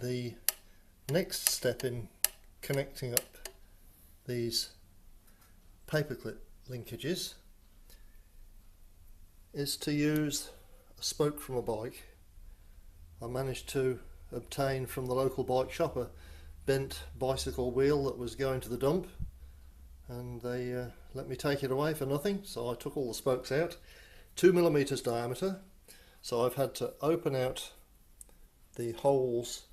the next step in connecting up these paperclip linkages is to use a spoke from a bike. I managed to obtain from the local bike shop a bent bicycle wheel that was going to the dump, and they let me take it away for nothing, so I took all the spokes out, 2mm diameter, so I've had to open out the holes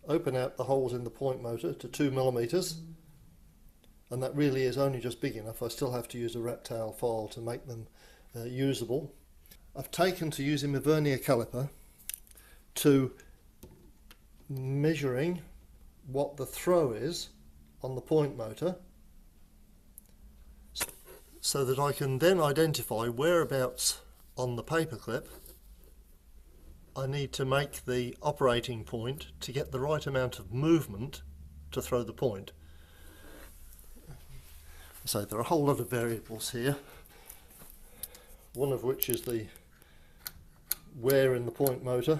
in the point motor to 2mm, and that really is only just big enough. I still have to use a rat tail file to make them usable. I've taken to using my vernier caliper to measuring what the throw is on the point motor, so that I can then identify whereabouts on the paperclip I need to make the operating point to get the right amount of movement to throw the point. So there are a whole lot of variables here, one of which is the wear in the point motor,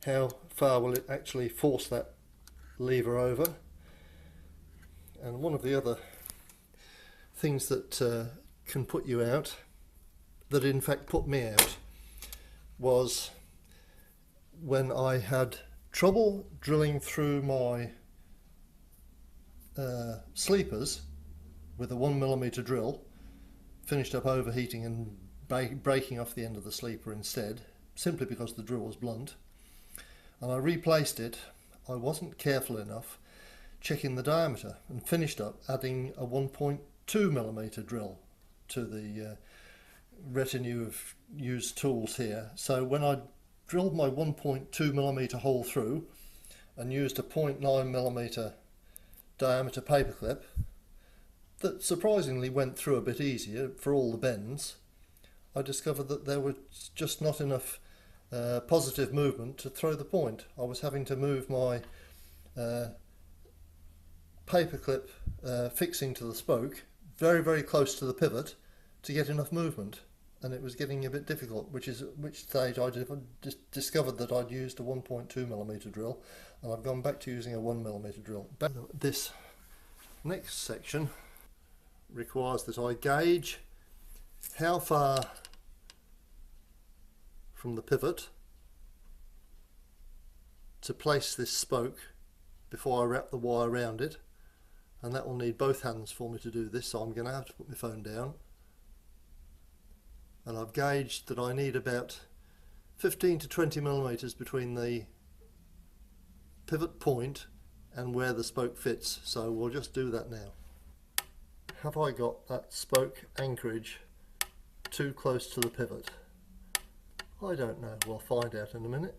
how far will it actually force that lever over, and one of the other things that can put you out, that in fact put me out, was when I had trouble drilling through my sleepers with a 1mm drill, finished up overheating and breaking off the end of the sleeper instead, simply because the drill was blunt, and I replaced it. I wasn't careful enough checking the diameter and finished up adding a 1.2mm drill to the retinue of used tools here. So when I drilled my 1.2mm hole through and used a 0.9mm diameter paperclip that surprisingly went through a bit easier for all the bends, I discovered that there was just not enough positive movement to throw the point. I was having to move my paperclip fixing to the spoke very, very close to the pivot to get enough movement, and it was getting a bit difficult, which stage I discovered that I'd used a 1.2mm drill, and I've gone back to using a 1mm drill. This next section requires that I gauge how far from the pivot to place this spoke before I wrap the wire around it, and that will need both hands for me to do this, so I'm going to have to put my phone down. And I've gauged that I need about 15 to 20mm between the pivot point and where the spoke fits, so we'll just do that now. Have I got that spoke anchorage too close to the pivot? I don't know, we'll find out in a minute.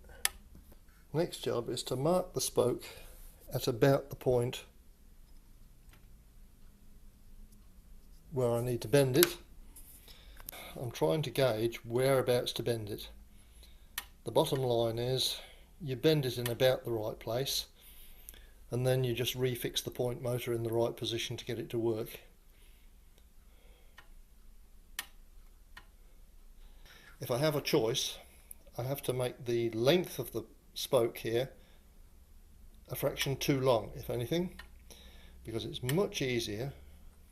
Next job is to mark the spoke at about the point where I need to bend it. I'm trying to gauge whereabouts to bend it. The bottom line is you bend it in about the right place, and then you just refix the point motor in the right position to get it to work. If I have a choice, I have to make the length of the spoke here a fraction too long, if anything, because it's much easier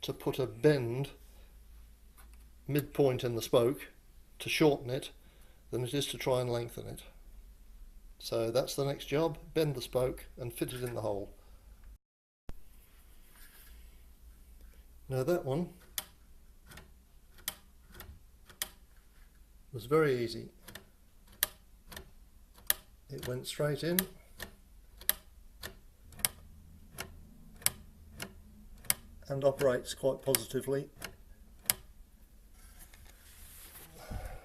to put a bend midpoint in the spoke to shorten it than it is to try and lengthen it. So that's the next job: bend the spoke and fit it in the hole. Now that one was very easy. It went straight in, and operates quite positively.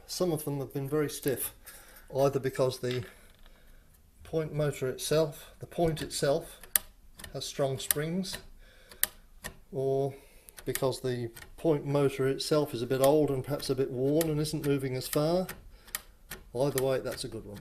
Some of them have been very stiff, either because the point motor itself, the point itself, has strong springs, or because the point motor itself is a bit old and perhaps a bit worn and isn't moving as far. Either way, that's a good one.